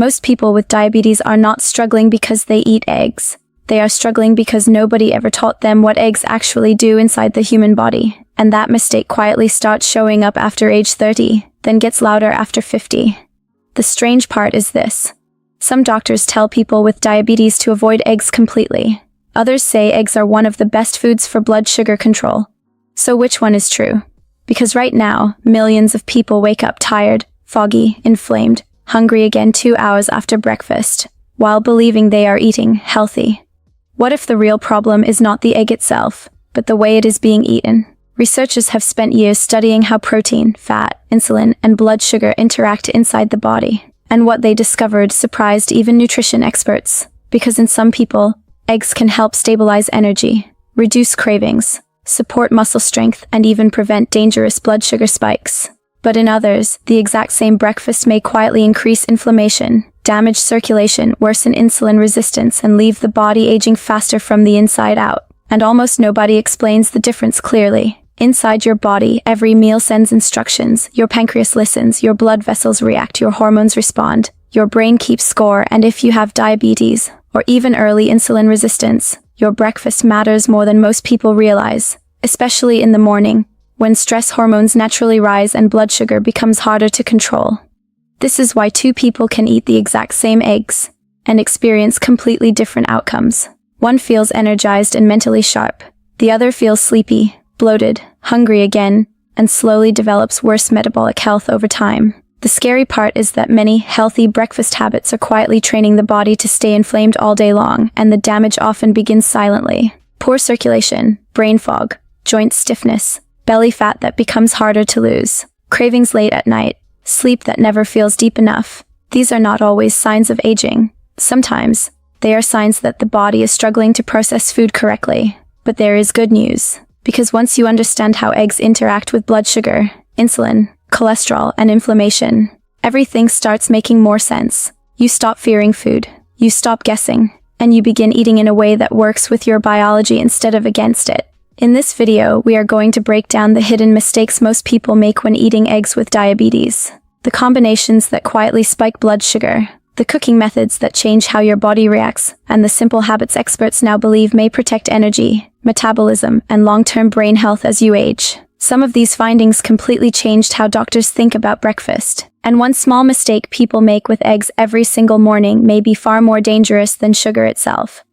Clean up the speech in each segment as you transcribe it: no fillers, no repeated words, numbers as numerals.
Most people with diabetes are not struggling because they eat eggs. They are struggling because nobody ever taught them what eggs actually do inside the human body, and that mistake quietly starts showing up after age 30, then gets louder after 50. The strange part is this. Some doctors tell people with diabetes to avoid eggs completely. Others say eggs are one of the best foods for blood sugar control. So which one is true? Because right now, millions of people wake up tired, foggy, inflamed, hungry again 2 hours after breakfast, while believing they are eating healthy. What if the real problem is not the egg itself, but the way it is being eaten? Researchers have spent years studying how protein, fat, insulin, and blood sugar interact inside the body, and what they discovered surprised even nutrition experts, because in some people, eggs can help stabilize energy, reduce cravings, support muscle strength, and even prevent dangerous blood sugar spikes. But in others, the exact same breakfast may quietly increase inflammation, damage circulation, worsen insulin resistance, and leave the body aging faster from the inside out. And almost nobody explains the difference clearly. Inside your body, every meal sends instructions, your pancreas listens, your blood vessels react, your hormones respond, your brain keeps score, and if you have diabetes, or even early insulin resistance, your breakfast matters more than most people realize, especially in the morning, when stress hormones naturally rise and blood sugar becomes harder to control. This is why two people can eat the exact same eggs and experience completely different outcomes. One feels energized and mentally sharp. The other feels sleepy, bloated, hungry again, and slowly develops worse metabolic health over time. The scary part is that many healthy breakfast habits are quietly training the body to stay inflamed all day long, and the damage often begins silently. Poor circulation, brain fog, joint stiffness, belly fat that becomes harder to lose, cravings late at night, sleep that never feels deep enough. These are not always signs of aging. Sometimes, they are signs that the body is struggling to process food correctly. But there is good news, because once you understand how eggs interact with blood sugar, insulin, cholesterol, and inflammation, everything starts making more sense. You stop fearing food, you stop guessing, and you begin eating in a way that works with your biology instead of against it. In this video, we are going to break down the hidden mistakes most people make when eating eggs with diabetes, the combinations that quietly spike blood sugar, the cooking methods that change how your body reacts, and the simple habits experts now believe may protect energy, metabolism, and long-term brain health as you age. Some of these findings completely changed how doctors think about breakfast, and one small mistake people make with eggs every single morning may be far more dangerous than sugar itself.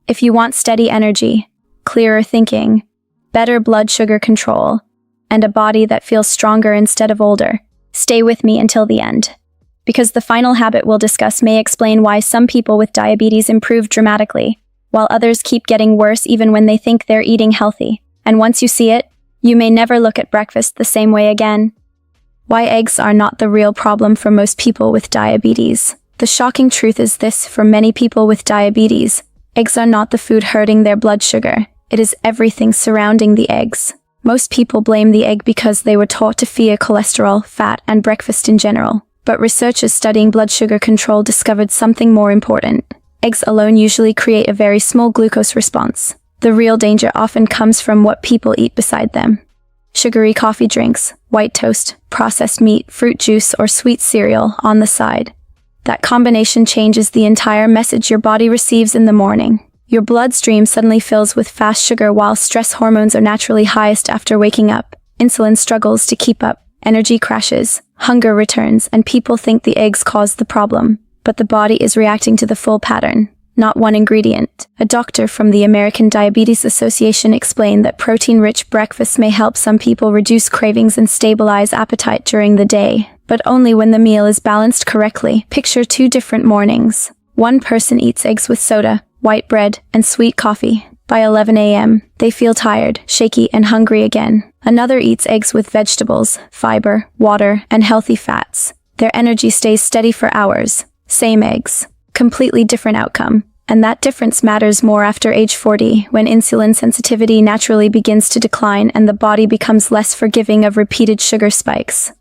If you want steady energy, clearer thinking, better blood sugar control, and a body that feels stronger instead of older, stay with me until the end. Because the final habit we'll discuss may explain why some people with diabetes improve dramatically, while others keep getting worse even when they think they're eating healthy. And once you see it, you may never look at breakfast the same way again. Why eggs are not the real problem for most people with diabetes. The shocking truth is this: for many people with diabetes, eggs are not the food hurting their blood sugar. It is everything surrounding the eggs. Most people blame the egg because they were taught to fear cholesterol, fat, and breakfast in general. But researchers studying blood sugar control discovered something more important. Eggs alone usually create a very small glucose response. The real danger often comes from what people eat beside them. Sugary coffee drinks, white toast, processed meat, fruit juice, or sweet cereal on the side. That combination changes the entire message your body receives in the morning. Your bloodstream suddenly fills with fast sugar while stress hormones are naturally highest after waking up. Insulin struggles to keep up, energy crashes, hunger returns, and people think the eggs caused the problem. But the body is reacting to the full pattern, not one ingredient. A doctor from the American Diabetes Association explained that protein-rich breakfasts may help some people reduce cravings and stabilize appetite during the day, but only when the meal is balanced correctly. Picture two different mornings. One person eats eggs with soda, white bread, and sweet coffee. By 11 a.m., they feel tired, shaky, and hungry again. Another eats eggs with vegetables, fiber, water, and healthy fats. Their energy stays steady for hours. Same eggs. Completely different outcome. And that difference matters more after age 40, when insulin sensitivity naturally begins to decline and the body becomes less forgiving of repeated sugar spikes.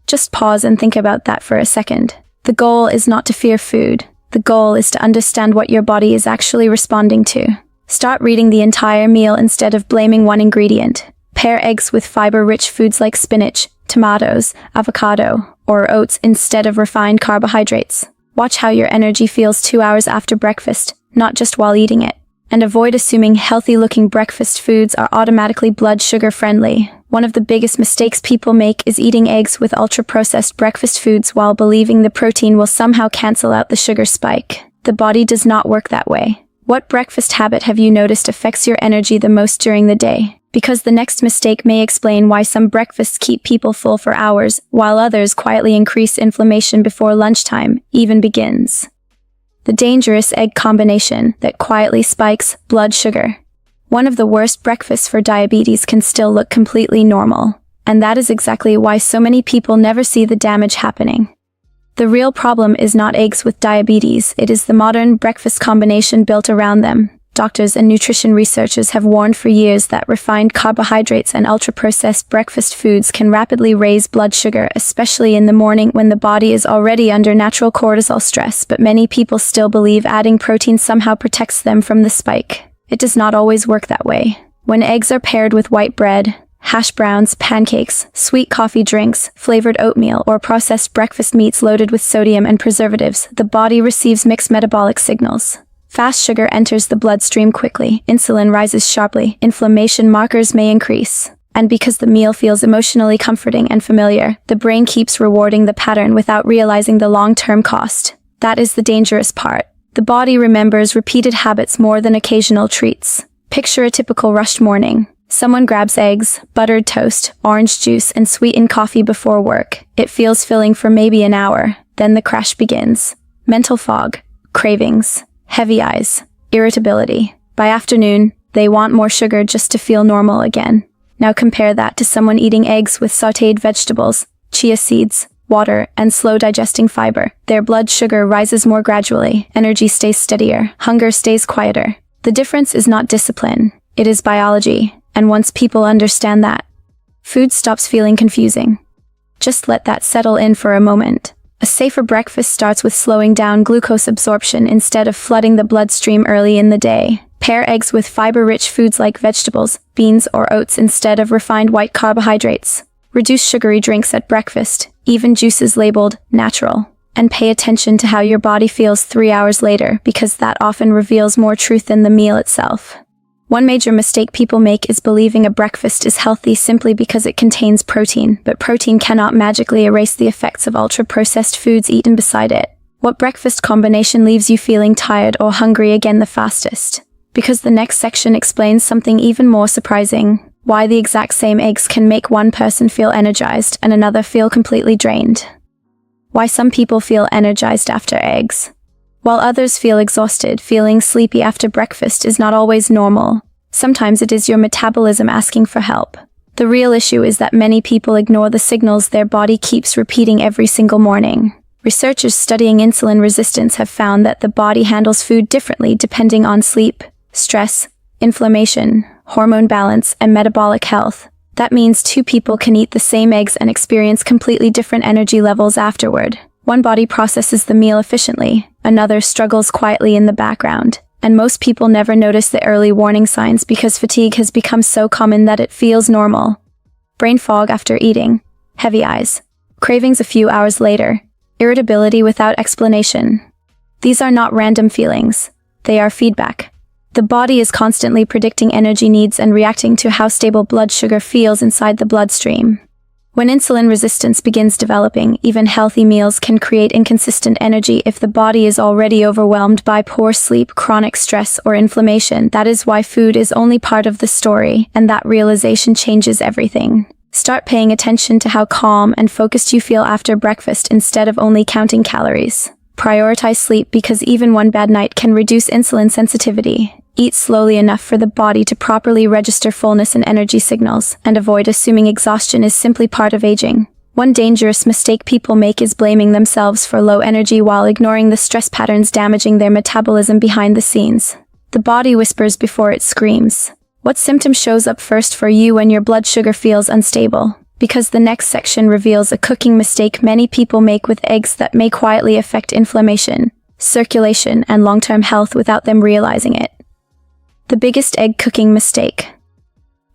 Just pause and think about that for a second. The goal is not to fear food. The goal is to understand what your body is actually responding to. Start reading the entire meal instead of blaming one ingredient. Pair eggs with fiber-rich foods like spinach, tomatoes, avocado, or oats instead of refined carbohydrates. Watch how your energy feels 2 hours after breakfast, not just while eating it. And avoid assuming healthy-looking breakfast foods are automatically blood sugar friendly. One of the biggest mistakes people make is eating eggs with ultra-processed breakfast foods while believing the protein will somehow cancel out the sugar spike. The body does not work that way. What breakfast habit have you noticed affects your energy the most during the day? Because the next mistake may explain why some breakfasts keep people full for hours, while others quietly increase inflammation before lunchtime even begins. The dangerous egg combination that quietly spikes blood sugar. One of the worst breakfasts for diabetes can still look completely normal, and that is exactly why so many people never see the damage happening. The real problem is not eggs with diabetes, it is the modern breakfast combination built around them. Doctors and nutrition researchers have warned for years that refined carbohydrates and ultra-processed breakfast foods can rapidly raise blood sugar, especially in the morning when the body is already under natural cortisol stress, but many people still believe adding protein somehow protects them from the spike. It does not always work that way. When eggs are paired with white bread, hash browns, pancakes, sweet coffee drinks, flavored oatmeal, or processed breakfast meats loaded with sodium and preservatives, the body receives mixed metabolic signals. Fast sugar enters the bloodstream quickly, insulin rises sharply, inflammation markers may increase. And because the meal feels emotionally comforting and familiar, the brain keeps rewarding the pattern without realizing the long-term cost. That is the dangerous part. The body remembers repeated habits more than occasional treats. Picture a typical rushed morning. Someone grabs eggs, buttered toast, orange juice, and sweetened coffee before work. It feels filling for maybe an hour. Then the crash begins. Mental fog, cravings, heavy eyes, irritability. By afternoon, they want more sugar just to feel normal again. Now compare that to someone eating eggs with sautéed vegetables, chia seeds, water, and slow-digesting fiber. Their blood sugar rises more gradually, energy stays steadier, hunger stays quieter. The difference is not discipline, it is biology, and once people understand that, food stops feeling confusing. Just let that settle in for a moment. A safer breakfast starts with slowing down glucose absorption instead of flooding the bloodstream early in the day. Pair eggs with fiber-rich foods like vegetables, beans, or oats instead of refined white carbohydrates. Reduce sugary drinks at breakfast, even juices labeled natural. And pay attention to how your body feels 3 hours later, because that often reveals more truth than the meal itself. One major mistake people make is believing a breakfast is healthy simply because it contains protein, but protein cannot magically erase the effects of ultra-processed foods eaten beside it. What breakfast combination leaves you feeling tired or hungry again the fastest? Because the next section explains something even more surprising: why the exact same eggs can make one person feel energized and another feel completely drained. Why some people feel energized after eggs, while others feel exhausted. Feeling sleepy after breakfast is not always normal. Sometimes it is your metabolism asking for help. The real issue is that many people ignore the signals their body keeps repeating every single morning. Researchers studying insulin resistance have found that the body handles food differently depending on sleep, stress, inflammation, hormone balance, and metabolic health. That means two people can eat the same eggs and experience completely different energy levels afterward. One body processes the meal efficiently, another struggles quietly in the background. And most people never notice the early warning signs because fatigue has become so common that it feels normal. Brain fog after eating, heavy eyes, cravings a few hours later, irritability without explanation. These are not random feelings, they are feedback. The body is constantly predicting energy needs and reacting to how stable blood sugar feels inside the bloodstream. When insulin resistance begins developing, even healthy meals can create inconsistent energy if the body is already overwhelmed by poor sleep, chronic stress, or inflammation. That is why food is only part of the story, and that realization changes everything. Start paying attention to how calm and focused you feel after breakfast instead of only counting calories. Prioritize sleep because even one bad night can reduce insulin sensitivity. Eat slowly enough for the body to properly register fullness and energy signals, and avoid assuming exhaustion is simply part of aging. One dangerous mistake people make is blaming themselves for low energy while ignoring the stress patterns damaging their metabolism behind the scenes. The body whispers before it screams. What symptom shows up first for you when your blood sugar feels unstable? Because the next section reveals a cooking mistake many people make with eggs that may quietly affect inflammation, circulation, and long-term health without them realizing it. The biggest egg cooking mistake.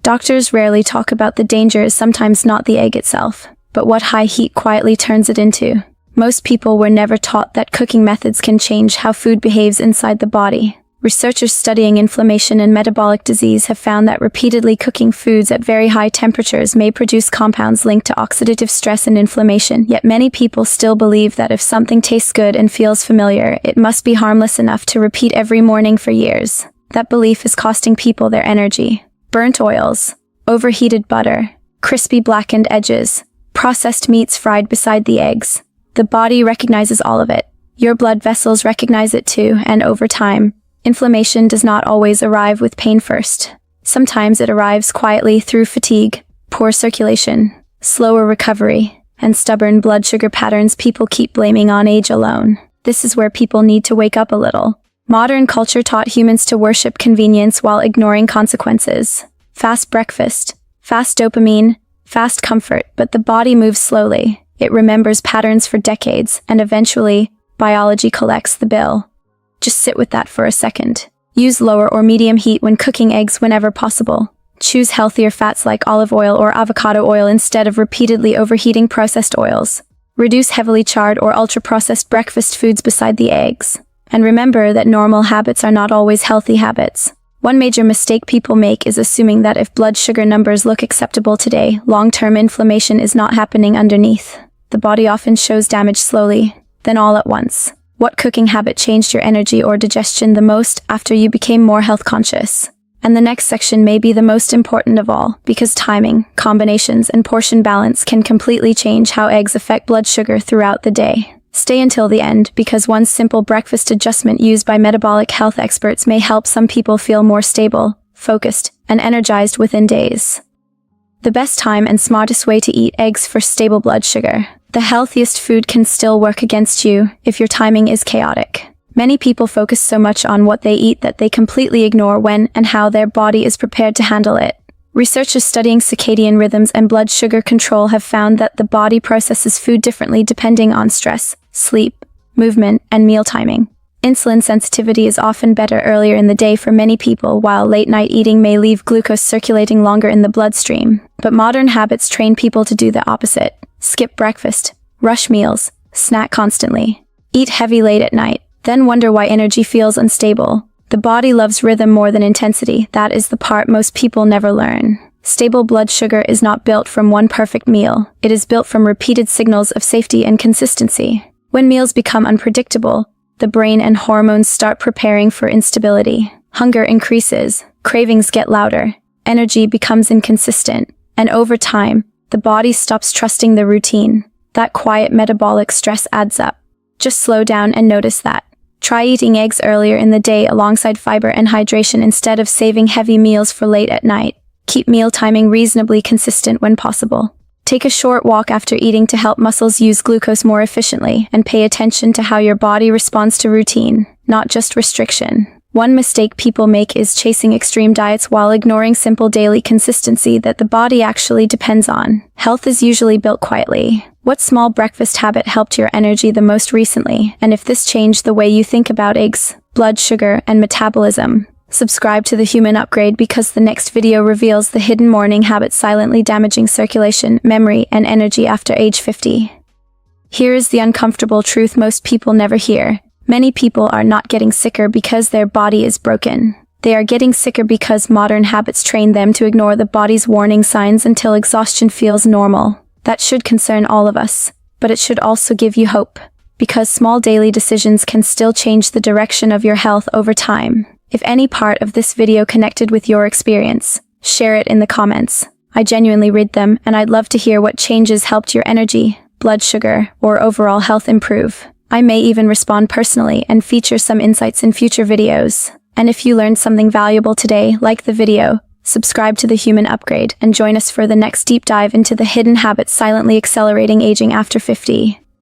Doctors rarely talk about the danger is sometimes not the egg itself, but what high heat quietly turns it into. Most people were never taught that cooking methods can change how food behaves inside the body. Researchers studying inflammation and metabolic disease have found that repeatedly cooking foods at very high temperatures may produce compounds linked to oxidative stress and inflammation, yet many people still believe that if something tastes good and feels familiar, it must be harmless enough to repeat every morning for years. That belief is costing people their energy. Burnt oils, overheated butter, crispy blackened edges, processed meats fried beside the eggs. The body recognizes all of it. Your blood vessels recognize it too, and over time, inflammation does not always arrive with pain first. Sometimes it arrives quietly through fatigue, poor circulation, slower recovery, and stubborn blood sugar patterns people keep blaming on age alone. This is where people need to wake up a little. Modern culture taught humans to worship convenience while ignoring consequences. Fast breakfast, fast dopamine, fast comfort, but the body moves slowly. It remembers patterns for decades, and eventually, biology collects the bill. Just sit with that for a second. Use lower or medium heat when cooking eggs whenever possible. Choose healthier fats like olive oil or avocado oil instead of repeatedly overheating processed oils. Reduce heavily charred or ultra-processed breakfast foods beside the eggs. And remember that normal habits are not always healthy habits. One major mistake people make is assuming that if blood sugar numbers look acceptable today, long-term inflammation is not happening underneath. The body often shows damage slowly, then all at once. What cooking habit changed your energy or digestion the most after you became more health conscious? And the next section may be the most important of all, because timing, combinations, and portion balance can completely change how eggs affect blood sugar throughout the day. Stay until the end, because one simple breakfast adjustment used by metabolic health experts may help some people feel more stable, focused, and energized within days. The best time and smartest way to eat eggs for stable blood sugar. The healthiest food can still work against you if your timing is chaotic. Many people focus so much on what they eat that they completely ignore when and how their body is prepared to handle it. Researchers studying circadian rhythms and blood sugar control have found that the body processes food differently depending on stress, sleep, movement, and meal timing. Insulin sensitivity is often better earlier in the day for many people, while late-night eating may leave glucose circulating longer in the bloodstream. But modern habits train people to do the opposite. Skip breakfast, rush meals, snack constantly, eat heavy late at night, then wonder why energy feels unstable. The body loves rhythm more than intensity. That is the part most people never learn. Stable blood sugar is not built from one perfect meal. It is built from repeated signals of safety and consistency. When meals become unpredictable, the brain and hormones start preparing for instability. Hunger increases, cravings get louder, energy becomes inconsistent, and over time, the body stops trusting the routine. That quiet metabolic stress adds up. Just slow down and notice that. Try eating eggs earlier in the day alongside fiber and hydration instead of saving heavy meals for late at night. Keep meal timing reasonably consistent when possible. Take a short walk after eating to help muscles use glucose more efficiently, and pay attention to how your body responds to routine, not just restriction. One mistake people make is chasing extreme diets while ignoring simple daily consistency that the body actually depends on. Health is usually built quietly. What small breakfast habit helped your energy the most recently? And if this changed the way you think about eggs, blood sugar, and metabolism? Subscribe to the Human Upgrade, because the next video reveals the hidden morning habits silently damaging circulation, memory, and energy after age 50. Here is the uncomfortable truth most people never hear. Many people are not getting sicker because their body is broken. They are getting sicker because modern habits train them to ignore the body's warning signs until exhaustion feels normal. That should concern all of us, but it should also give you hope, because small daily decisions can still change the direction of your health over time. If any part of this video connected with your experience, share it in the comments. I genuinely read them, and I'd love to hear what changes helped your energy, blood sugar, or overall health improve. I may even respond personally and feature some insights in future videos. And if you learned something valuable today, like the video, subscribe to the Human Upgrade, and join us for the next deep dive into the hidden habits silently accelerating aging after 50.